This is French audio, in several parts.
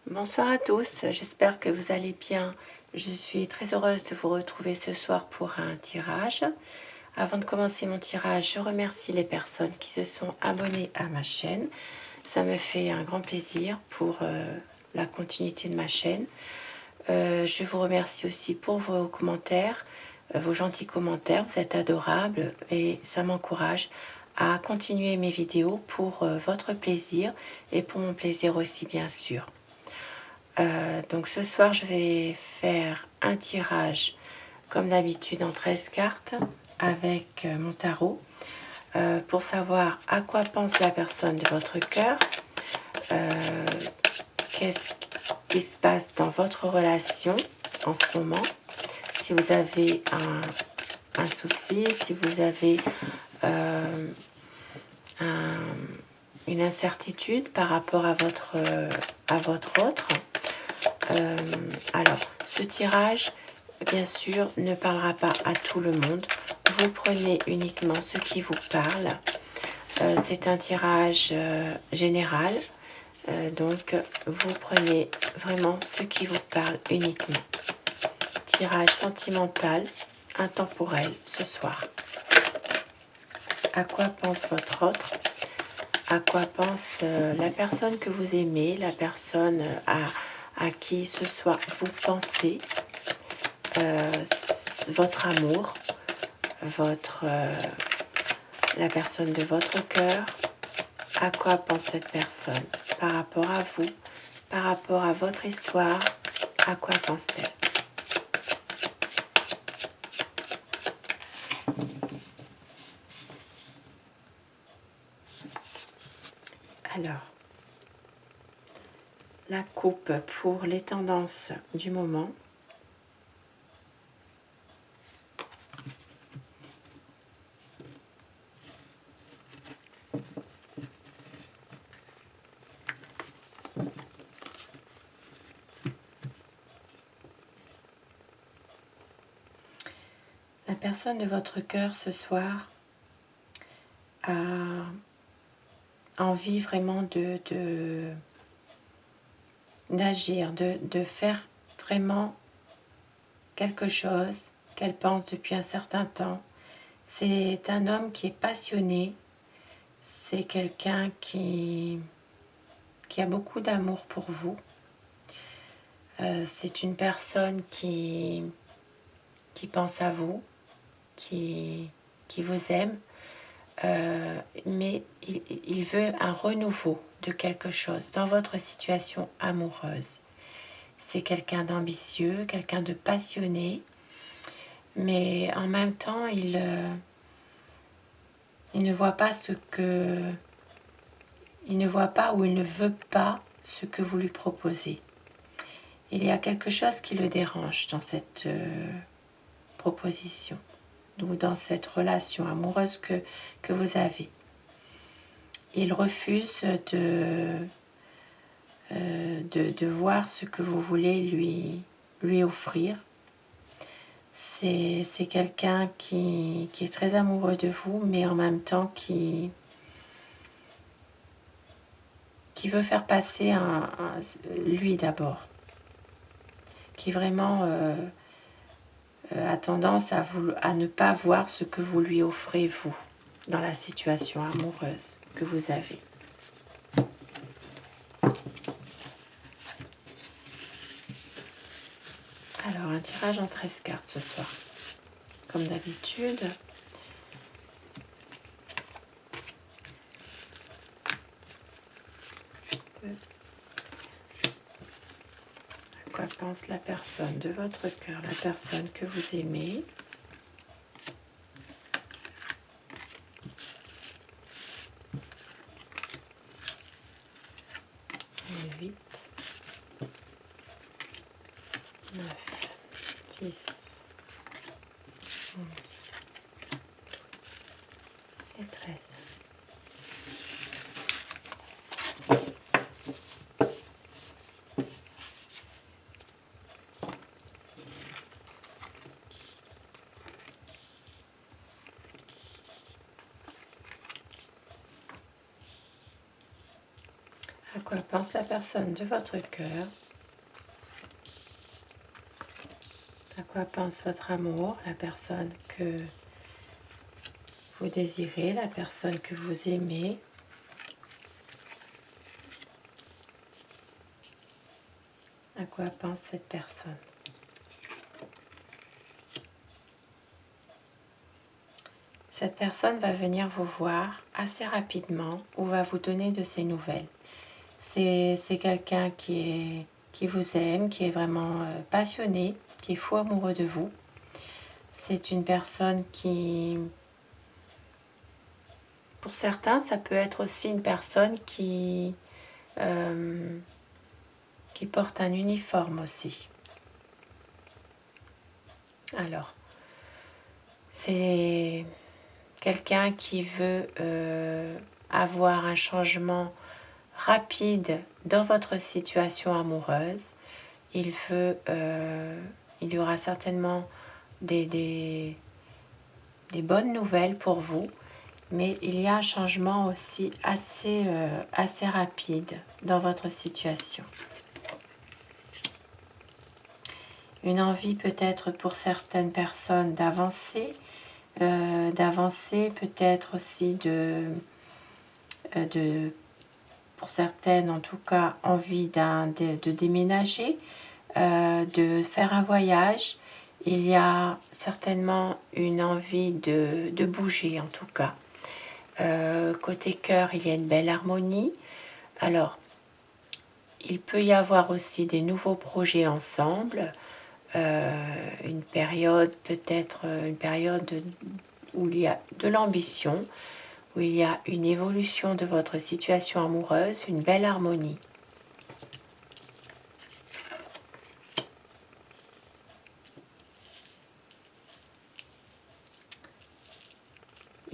Bonsoir à tous, j'espère que vous allez bien. Je suis très heureuse de vous retrouver ce soir pour un tirage. Avant de commencer mon tirage, je remercie les personnes qui se sont abonnées à ma chaîne. Ça me fait un grand plaisir pour la continuité de ma chaîne. Je vous remercie aussi pour vos commentaires, vos gentils commentaires. Vous êtes adorables et ça m'encourage à continuer mes vidéos pour votre plaisir et pour mon plaisir aussi, bien sûr. Donc ce soir, je vais faire un tirage comme d'habitude en 13 cartes avec mon tarot pour savoir à quoi pense la personne de votre cœur, qu'est-ce qui se passe dans votre relation en ce moment, si vous avez un souci, si vous avez une incertitude par rapport à votre autre. Alors, ce tirage, bien sûr, ne parlera pas à tout le monde. Vous prenez uniquement ce qui vous parle. C'est un tirage général. Donc, vous prenez vraiment ce qui vous parle uniquement. Tirage sentimental, intemporel ce soir. À quoi pense votre autre? À quoi pense la personne que vous aimez, la personne à qui ce soir vous pensez, votre amour, la personne de votre cœur, à quoi pense cette personne par rapport à vous, par rapport à votre histoire, à quoi pense-t-elle? Alors, la coupe pour les tendances du moment. La personne de votre cœur ce soir a envie vraiment d'agir, de faire vraiment quelque chose qu'elle pense depuis un certain temps. C'est un homme qui est passionné, c'est quelqu'un qui a beaucoup d'amour pour vous. C'est une personne qui pense à vous, qui vous aime, mais il veut un renouveau de quelque chose dans votre situation amoureuse. C'est quelqu'un d'ambitieux, quelqu'un de passionné, mais en même temps, il ne voit pas il ne voit pas ou il ne veut pas ce que vous lui proposez. Il y a quelque chose qui le dérange dans cette proposition ou dans cette relation amoureuse que vous avez. Il refuse de voir ce que vous voulez lui offrir. C'est quelqu'un qui est très amoureux de vous, mais en même temps qui veut faire passer lui d'abord, qui vraiment a tendance à ne pas voir ce que vous lui offrez, vous, dans la situation amoureuse que vous avez. Alors, un tirage en 13 cartes ce soir. Comme d'habitude. À quoi pense la personne de votre cœur, la personne que vous aimez? Et 8, 9, 10, 11, 12 et 13. À quoi pense la personne de votre cœur? À quoi pense votre amour, la personne que vous désirez, la personne que vous aimez? À quoi pense cette personne? Cette personne va venir vous voir assez rapidement ou va vous donner de ses nouvelles. C'est quelqu'un qui vous aime, qui est vraiment passionné, qui est fou amoureux de vous. C'est une personne qui, pour certains, ça peut être aussi une personne qui porte un uniforme aussi. Alors, c'est quelqu'un qui veut avoir un changement rapide dans votre situation amoureuse. Il y aura certainement des bonnes nouvelles pour vous, mais il y a un changement aussi assez rapide dans votre situation. Une envie peut-être pour certaines personnes d'avancer, peut-être aussi pour certaines en tout cas, envie de déménager, de faire un voyage. Il y a certainement une envie de bouger en tout cas. Côté cœur, il y a une belle harmonie. Alors, il peut y avoir aussi des nouveaux projets ensemble. Une période où il y a de l'ambition, où il y a une évolution de votre situation amoureuse, une belle harmonie.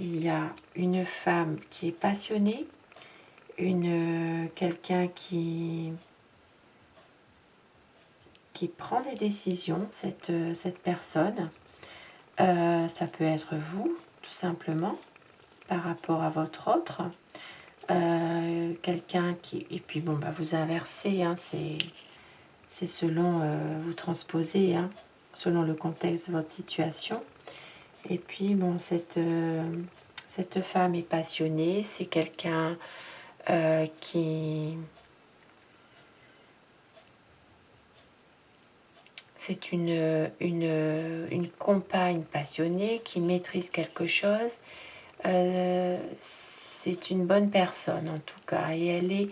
Il y a une femme qui est passionnée, quelqu'un qui prend des décisions, cette personne. Ça peut être vous, tout simplement, par rapport à votre autre. Quelqu'un qui... Et puis bon, vous inversez, hein, c'est selon, vous transposez, hein, selon le contexte de votre situation. Et puis bon, cette femme est passionnée, c'est quelqu'un qui... C'est une compagne passionnée qui maîtrise quelque chose. C'est une bonne personne en tout cas. Et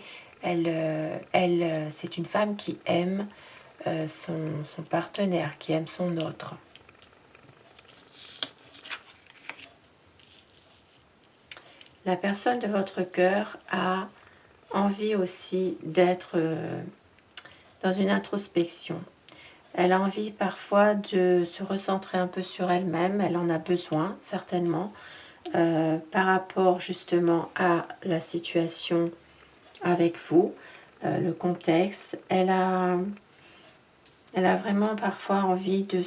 c'est une femme qui aime son partenaire, qui aime son autre. La personne de votre cœur a envie aussi d'être dans une introspection. Elle a envie parfois de se recentrer un peu sur elle-même, elle en a besoin certainement, par rapport justement à la situation avec vous, le contexte. Elle a vraiment parfois envie de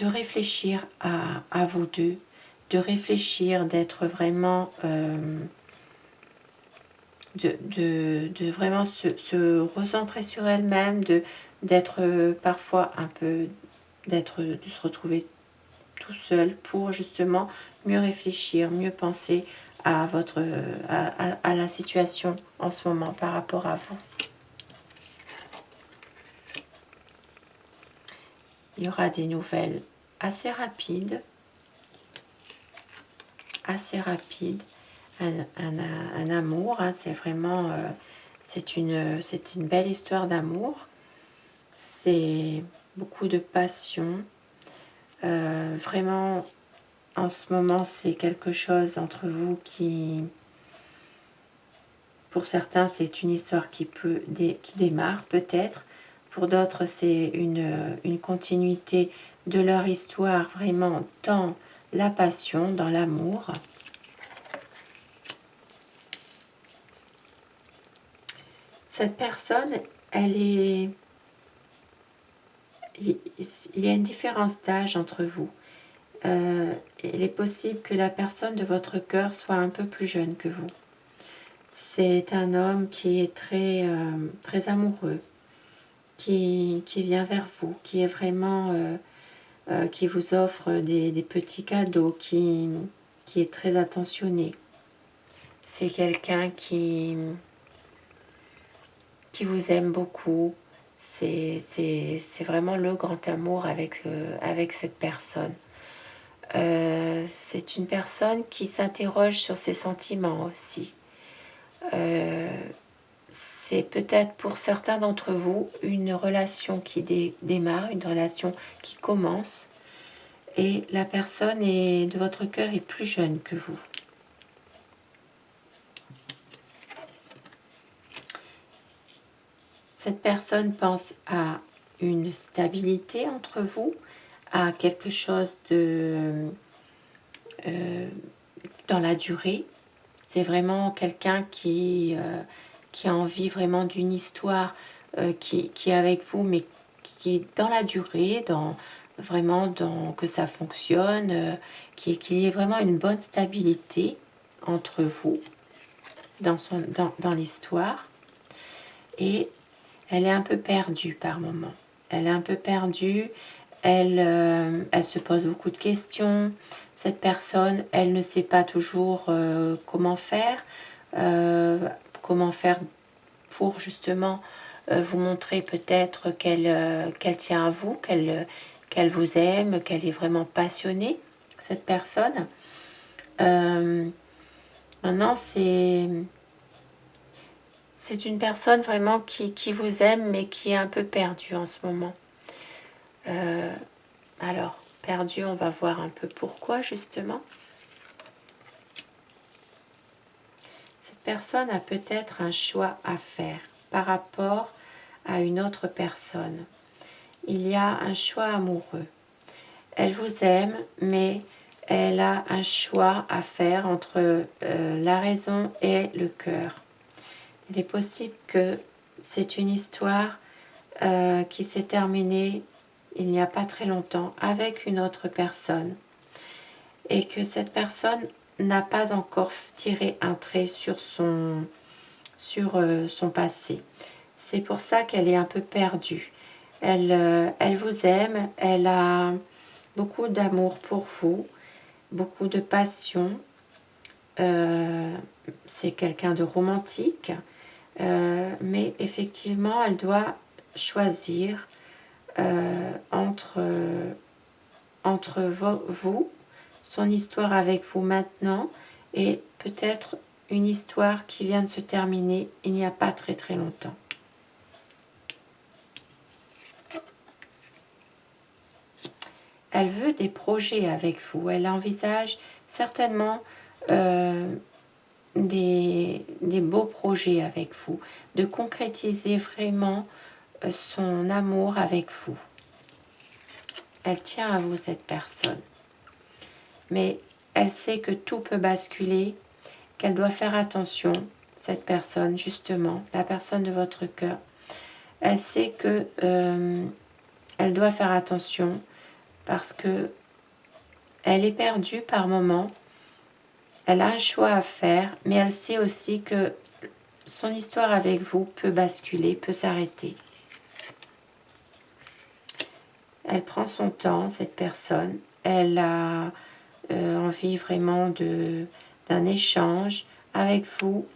réfléchir à vous deux, de réfléchir, d'être vraiment... de vraiment se recentrer sur elle-même, d'être parfois un peu, de se retrouver tout seul pour justement mieux réfléchir, mieux penser à la situation en ce moment par rapport à vous. Il y aura des nouvelles assez rapides, un amour, hein, c'est vraiment c'est une belle histoire d'amour, c'est beaucoup de passion, vraiment en ce moment c'est quelque chose entre vous qui, pour certains c'est une histoire qui démarre peut-être, pour d'autres c'est une continuité de leur histoire, vraiment dans la passion, dans l'amour. Cette personne, il y a une différence d'âge entre vous. Il est possible que la personne de votre cœur soit un peu plus jeune que vous. C'est un homme qui est très amoureux, qui vient vers vous, qui est vraiment, qui vous offre des petits cadeaux, qui est très attentionné. C'est quelqu'un qui vous aime beaucoup. C'est vraiment le grand amour avec cette personne. C'est une personne qui s'interroge sur ses sentiments aussi. C'est peut-être pour certains d'entre vous une relation qui démarre, une relation qui commence, et la personne de votre cœur est plus jeune que vous. Cette personne pense à une stabilité entre vous, à quelque chose dans la durée. C'est vraiment quelqu'un qui a envie vraiment d'une histoire qui est avec vous, mais qui est dans la durée, que ça fonctionne, qu'il y ait vraiment une bonne stabilité entre vous dans l'histoire. Et elle est un peu perdue par moment. Elle est un peu perdue, elle se pose beaucoup de questions. Cette personne, elle ne sait pas toujours comment faire pour justement vous montrer peut-être qu'elle tient à vous, qu'elle vous aime, qu'elle est vraiment passionnée, cette personne. Maintenant, c'est une personne vraiment qui vous aime, mais qui est un peu perdue en ce moment. Alors, perdue, on va voir un peu pourquoi, justement. Cette personne a peut-être un choix à faire par rapport à une autre personne. Il y a un choix amoureux. Elle vous aime, mais elle a un choix à faire entre la raison et le cœur. Il est possible que c'est une histoire qui s'est terminée il n'y a pas très longtemps avec une autre personne et que cette personne n'a pas encore tiré un trait sur son passé. C'est pour ça qu'elle est un peu perdue. Elle vous aime, elle a beaucoup d'amour pour vous, beaucoup de passion. C'est quelqu'un de romantique, mais effectivement, elle doit choisir entre vous, son histoire avec vous maintenant, et peut-être une histoire qui vient de se terminer il n'y a pas très très longtemps. Elle veut des projets avec vous. Elle envisage certainement des beaux projets avec vous, de concrétiser vraiment son amour avec vous. Elle tient à vous, cette personne. Mais elle sait que tout peut basculer, qu'elle doit faire attention, cette personne, justement, la personne de votre cœur. Elle sait que elle doit faire attention parce que elle est perdue par moments. Elle a un choix à faire, mais elle sait aussi que son histoire avec vous peut basculer, peut s'arrêter. Elle prend son temps, cette personne. Elle a envie vraiment d'un échange avec vous,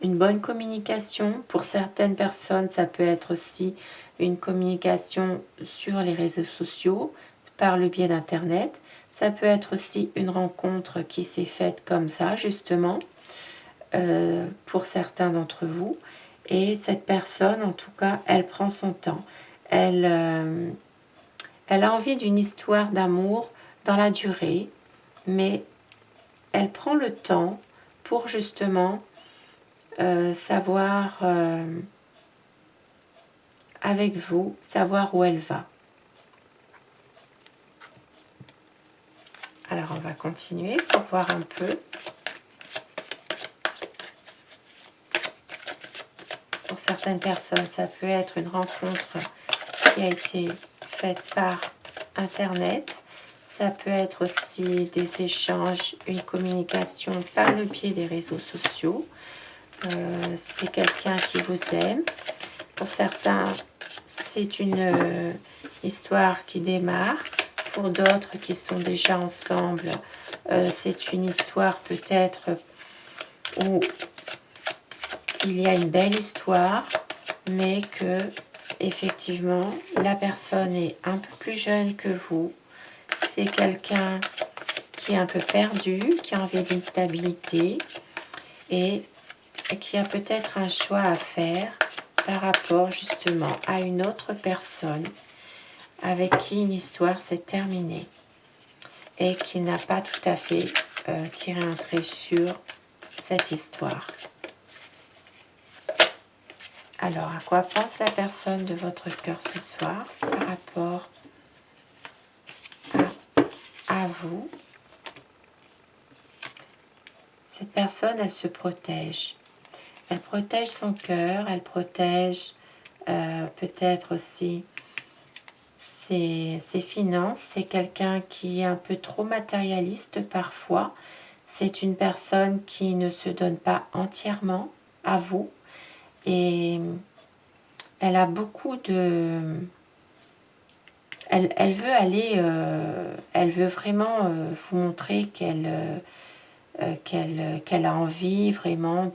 une bonne communication. Pour certaines personnes, ça peut être aussi une communication sur les réseaux sociaux, par le biais d'Internet. Ça peut être aussi une rencontre qui s'est faite comme ça, justement, pour certains d'entre vous. Et cette personne, en tout cas, elle prend son temps. Elle a envie d'une histoire d'amour dans la durée, mais elle prend le temps pour justement savoir avec vous, savoir où elle va. Alors on va continuer pour voir un peu. Pour certaines personnes, ça peut être une rencontre qui a été faite par Internet. Ça peut être aussi des échanges, une communication par le biais des réseaux sociaux. c'est quelqu'un qui vous aime. Pour certains, c'est une histoire qui démarre. Pour d'autres qui sont déjà ensemble, c'est une histoire peut-être où il y a une belle histoire, mais que effectivement la personne est un peu plus jeune que vous. C'est quelqu'un qui est un peu perdu, qui a envie d'une stabilité et qui a peut-être un choix à faire par rapport justement à une autre personne avec qui une histoire s'est terminée et qui n'a pas tout à fait tiré un trait sur cette histoire. Alors, à quoi pense la personne de votre cœur ce soir par rapport à vous? Cette personne, elle se protège. Elle protège son cœur, elle protège peut-être aussi ses finances. C'est quelqu'un qui est un peu trop matérialiste parfois. C'est une personne qui ne se donne pas entièrement à vous. Et elle a beaucoup de... Elle veut aller... elle veut vraiment vous montrer qu'elle a envie vraiment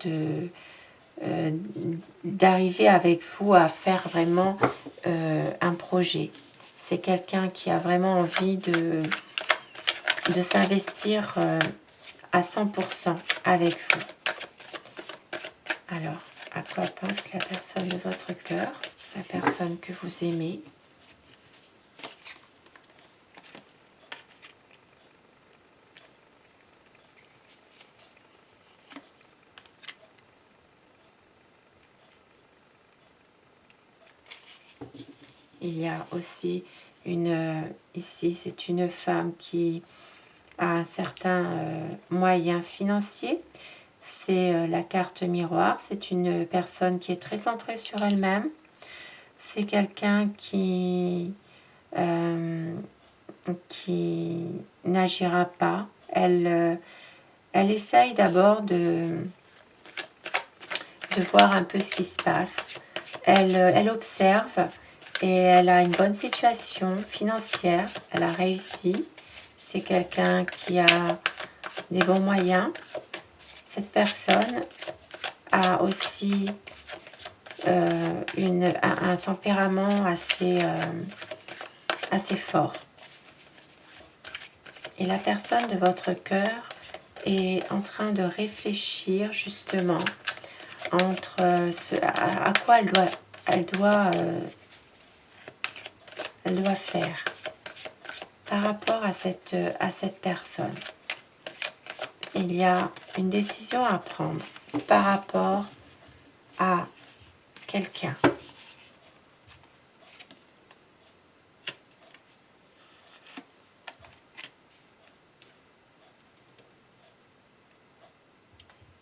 d'arriver avec vous à faire vraiment un projet. C'est quelqu'un qui a vraiment envie de s'investir à 100% avec vous. Alors, à quoi pense la personne de votre cœur, la personne que vous aimez? Il y a aussi ici, c'est une femme qui a un certain moyen financier. C'est la carte miroir. C'est une personne qui est très centrée sur elle-même. C'est quelqu'un qui n'agira pas. Elle essaye d'abord de voir un peu ce qui se passe. Elle observe et elle a une bonne situation financière. Elle a réussi. C'est quelqu'un qui a des bons moyens. Cette personne a aussi un tempérament assez fort. Et la personne de votre cœur est en train de réfléchir justement entre à quoi elle doit faire par rapport à cette personne. Il y a une décision à prendre par rapport à quelqu'un.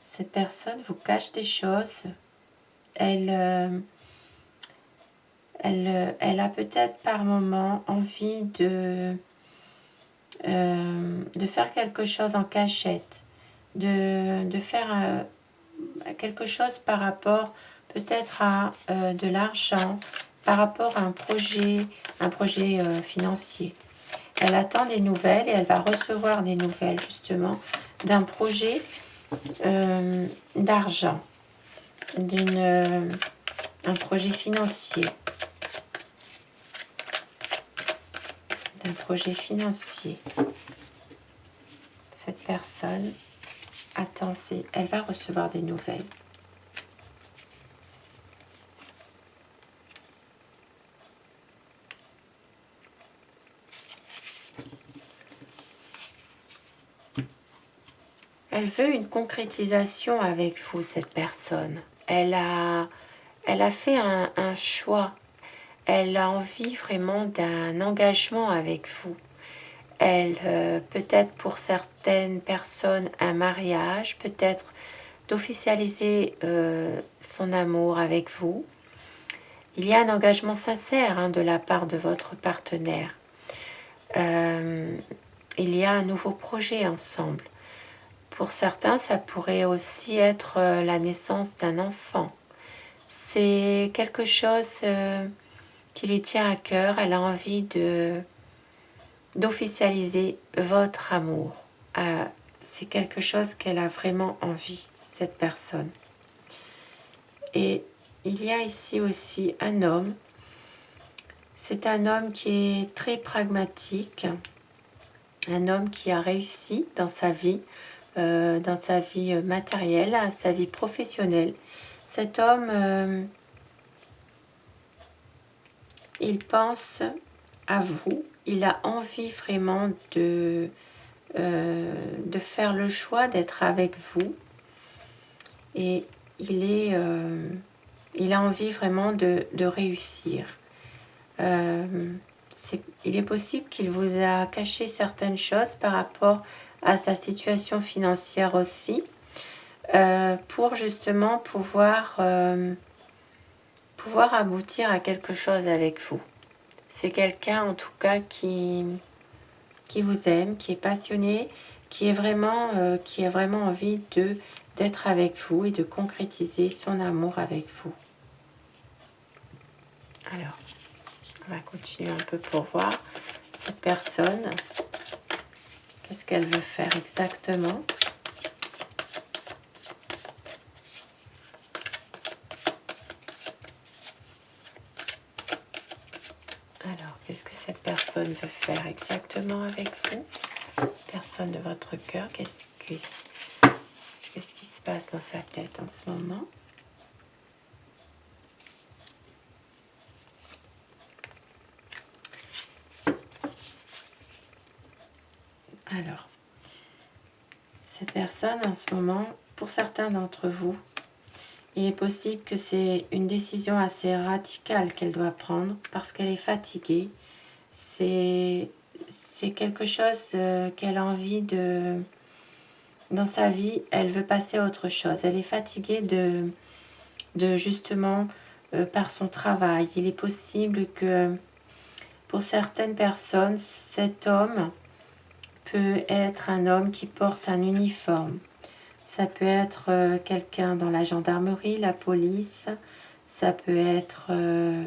Cette personne vous cache des choses. Elle a peut-être par moment envie de faire quelque chose en cachette, de faire quelque chose par rapport peut-être à de l'argent, par rapport à un projet financier. Elle attend des nouvelles et elle va recevoir des nouvelles justement d'un projet d'argent, un projet financier. D'un projet financier. Cette personne attend, elle va recevoir des nouvelles. Elle veut une concrétisation avec vous, cette personne. Elle a fait un choix. Elle a envie vraiment d'un engagement avec vous. Elle, peut-être pour certaines personnes, un mariage, peut-être d'officialiser son amour avec vous. Il y a un engagement sincère de la part de votre partenaire. Il y a un nouveau projet ensemble. Pour certains, ça pourrait aussi être la naissance d'un enfant. C'est quelque chose qui lui tient à cœur. Elle a envie d'officialiser votre amour. C'est quelque chose qu'elle a vraiment envie, cette personne. Et il y a ici aussi un homme. C'est un homme qui est très pragmatique, un homme qui a réussi dans sa vie matérielle, sa vie professionnelle. Cet homme, il pense à vous, il a envie vraiment de faire le choix d'être avec vous et il a envie vraiment de réussir. Il est possible qu'il vous a caché certaines choses par rapport à sa situation financière aussi, pour justement pouvoir aboutir à quelque chose avec vous. C'est quelqu'un en tout cas qui vous aime, qui est passionné, qui a vraiment envie d'être avec vous et de concrétiser son amour avec vous. Alors, on va continuer un peu pour voir cette personne. Qu'est-ce qu'elle veut faire exactement? Alors, qu'est-ce que cette personne veut faire exactement avec vous? Personne de votre cœur, qu'est-ce qui se passe dans sa tête en ce moment? Alors, cette personne en ce moment, pour certains d'entre vous, il est possible que c'est une décision assez radicale qu'elle doit prendre parce qu'elle est fatiguée. C'est quelque chose qu'elle a envie de... Dans sa vie, elle veut passer à autre chose. Elle est fatiguée de justement, par son travail. Il est possible que pour certaines personnes, cet homme peut être un homme qui porte un uniforme. Ça peut être quelqu'un dans la gendarmerie, la police, ça peut être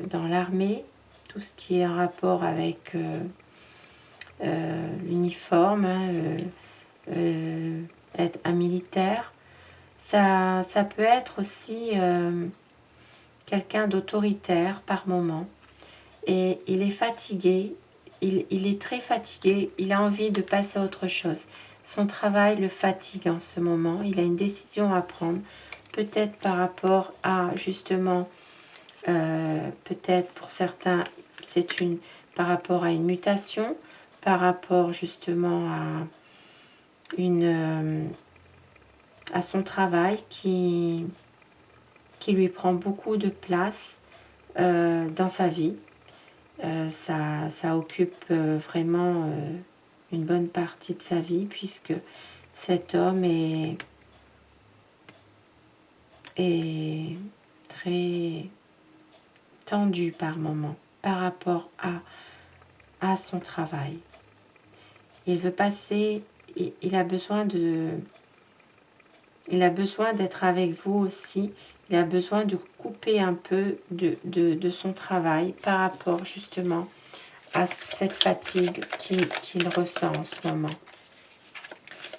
dans l'armée, tout ce qui est en rapport avec l'uniforme, être un militaire. Ça peut être aussi quelqu'un d'autoritaire par moment. Et il est fatigué, il est très fatigué, il a envie de passer à autre chose. Son travail le fatigue en ce moment, il a une décision à prendre, peut-être par rapport à justement, peut-être pour certains, par rapport à une mutation, par rapport justement à son travail qui lui prend beaucoup de place dans sa vie. Ça occupe vraiment une bonne partie de sa vie puisque cet homme est très tendu par moments par rapport à son travail. Il veut passer, il a besoin d'être avec vous aussi. Il a besoin de couper un peu de son travail par rapport justement à cette fatigue qu'il ressent en ce moment.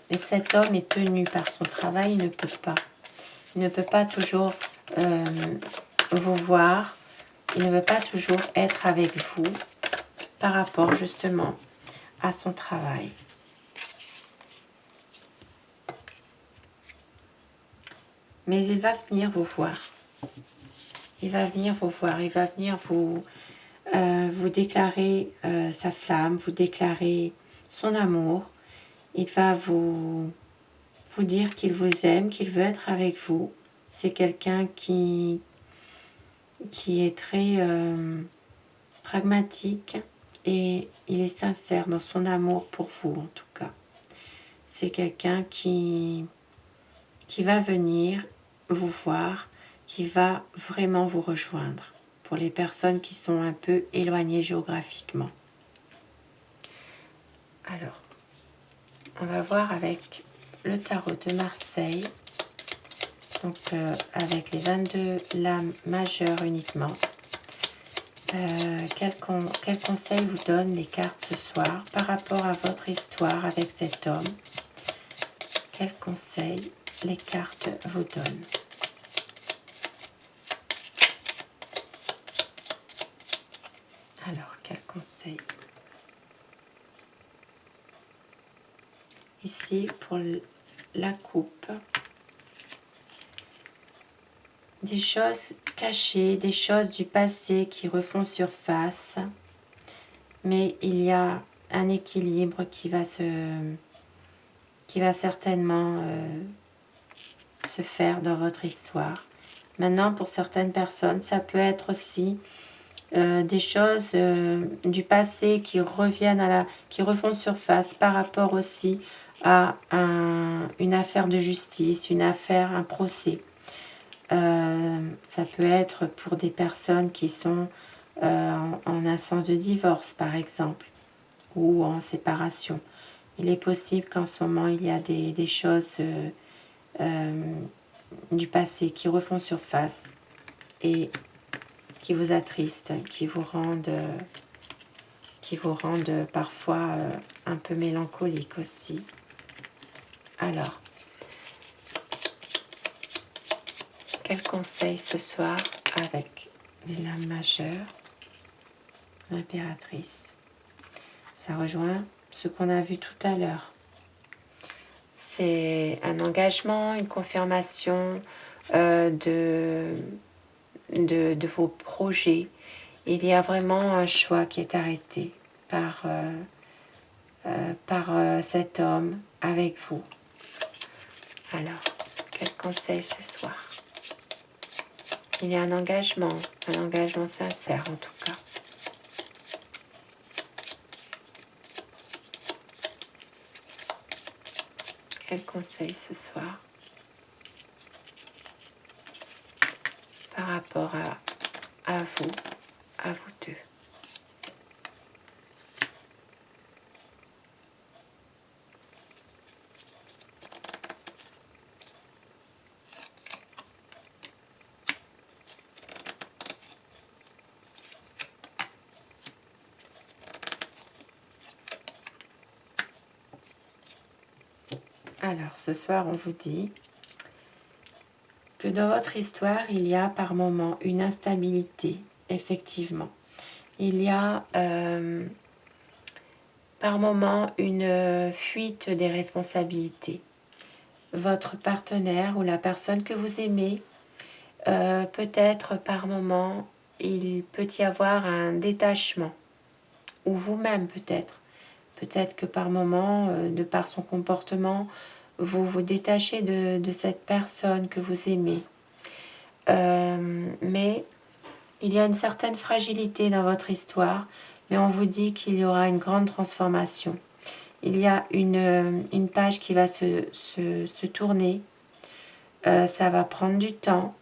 Mais cet homme est tenu par son travail, il ne peut pas. Il ne peut pas toujours vous voir, il ne veut pas toujours être avec vous par rapport justement à son travail. Mais il va venir vous voir. Il va venir vous voir, il va venir vous déclarer sa flamme, vous déclarer son amour. Il va vous dire qu'il vous aime, qu'il veut être avec vous. C'est quelqu'un qui est très pragmatique et il est sincère dans son amour pour vous en tout cas. C'est quelqu'un qui va venir vous voir, qui va vraiment vous rejoindre pour les personnes qui sont un peu éloignées géographiquement. Alors, on va voir avec le tarot de Marseille, donc avec les 22 lames majeures uniquement. Quel conseil vous donnent les cartes ce soir par rapport à votre histoire avec cet homme? Quel conseil les cartes vous donnent? Alors, quel conseil? Ici, pour la coupe, des choses cachées, des choses du passé qui refont surface, mais il y a un équilibre qui va certainement se faire dans votre histoire. Maintenant, pour certaines personnes, ça peut être aussi des choses du passé qui reviennent qui refont surface par rapport aussi à une affaire de justice, un procès. Ça peut être pour des personnes qui sont en instance de divorce, par exemple, ou en séparation. Il est possible qu'en ce moment, il y a des choses du passé qui refont surface et qui vous attristent, qui vous rendent parfois un peu mélancolique aussi. Alors, quel conseil ce soir avec les lames majeures, l'impératrice? Ça rejoint ce qu'on a vu tout à l'heure. C'est un engagement, une confirmation de vos projets. Il y a vraiment un choix qui est arrêté par cet homme avec vous. Alors, quel conseil ce soir? Il y a un engagement sincère en tout cas. Quel conseil ce soir par rapport à vous deux? Alors, ce soir, on vous dit que dans votre histoire, il y a par moments une instabilité, effectivement. Il y a par moments une fuite des responsabilités. Votre partenaire ou la personne que vous aimez, peut-être par moments, il peut y avoir un détachement. Ou vous-même peut-être. Peut-être que par moments, de par son comportement, vous vous détachez de cette personne que vous aimez. Mais il y a une certaine fragilité dans votre histoire, mais on vous dit qu'il y aura une grande transformation. Il y a une page qui va se tourner. Ça va prendre du temps,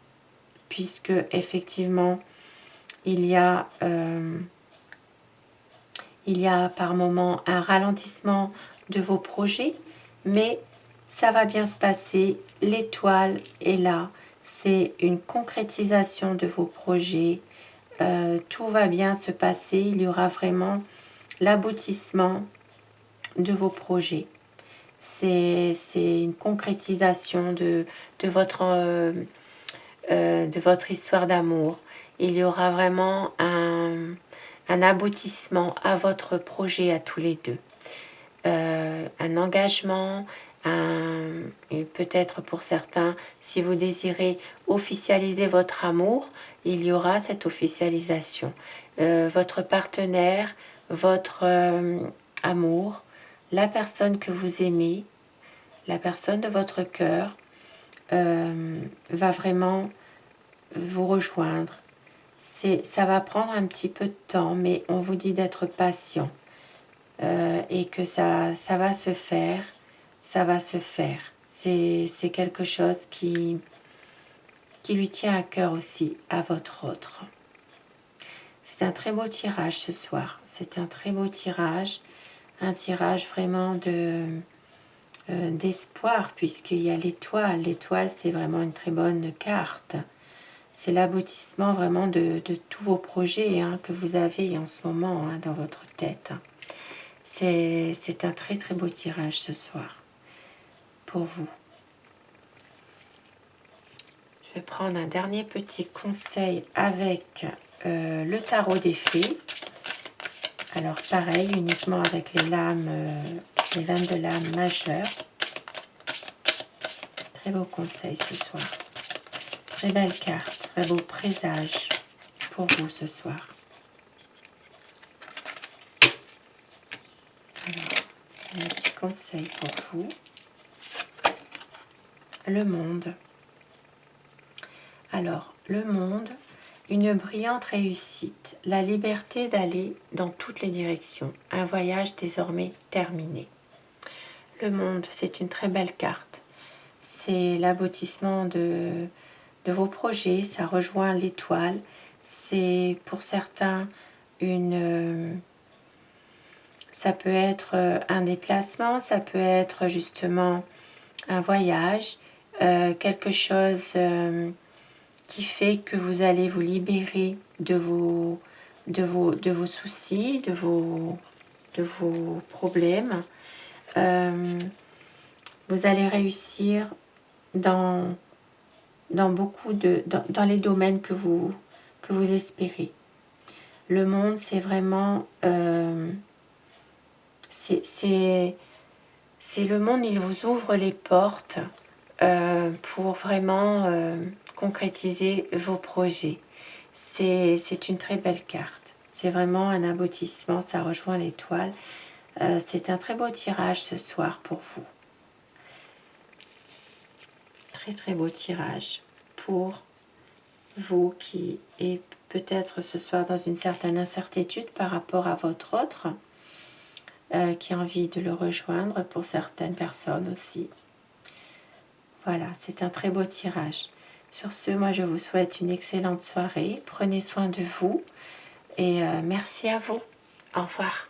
puisque effectivement, il y a par moments un ralentissement de vos projets, mais ça va bien se passer. L'étoile est là. C'est une concrétisation de vos projets. Tout va bien se passer. Il y aura vraiment l'aboutissement de vos projets. C'est une concrétisation de votre histoire d'amour. Il y aura vraiment un aboutissement à votre projet à tous les deux. Un engagement, et peut-être pour certains, si vous désirez officialiser votre amour, il y aura cette officialisation. Votre partenaire, votre amour, la personne que vous aimez, la personne de votre cœur, va vraiment vous rejoindre. Ça va prendre un petit peu de temps, mais on vous dit d'être patient et que ça va se faire. Ça va se faire. C'est quelque chose qui lui tient à cœur aussi, à votre autre. C'est un très beau tirage ce soir. C'est un très beau tirage. Un tirage vraiment d'espoir, puisqu'il y a l'étoile. L'étoile, c'est vraiment une très bonne carte. C'est l'aboutissement vraiment de tous vos projets hein, que vous avez en ce moment hein, dans votre tête. C'est un très très beau tirage ce soir pour vous. Je vais prendre un dernier petit conseil avec le tarot des fées. Alors pareil, uniquement avec les lames, les 22 lames majeures. Très beau conseil ce soir. Très belle carte, très beau présage pour vous ce soir. Alors, un petit conseil pour vous. Le monde. Alors, le monde, une brillante réussite, la liberté d'aller dans toutes les directions, un voyage désormais terminé. Le monde, c'est une très belle carte. C'est l'aboutissement de vos projets, ça rejoint l'étoile. C'est pour certains ça peut être un déplacement, ça peut être justement un voyage, quelque chose qui fait que vous allez vous libérer de vos soucis, de vos problèmes. Vous allez réussir dans beaucoup dans les domaines que vous espérez. Le monde, c'est vraiment c'est le monde, il vous ouvre les portes pour vraiment concrétiser vos projets. C'est une très belle carte. C'est vraiment un aboutissement, ça rejoint l'étoile. C'est un très beau tirage ce soir pour vous. Très très beau tirage pour vous qui êtes peut-être ce soir dans une certaine incertitude par rapport à votre autre, qui a envie de le rejoindre pour certaines personnes aussi. Voilà, c'est un très beau tirage. Sur ce, moi je vous souhaite une excellente soirée. Prenez soin de vous et merci à vous. Au revoir.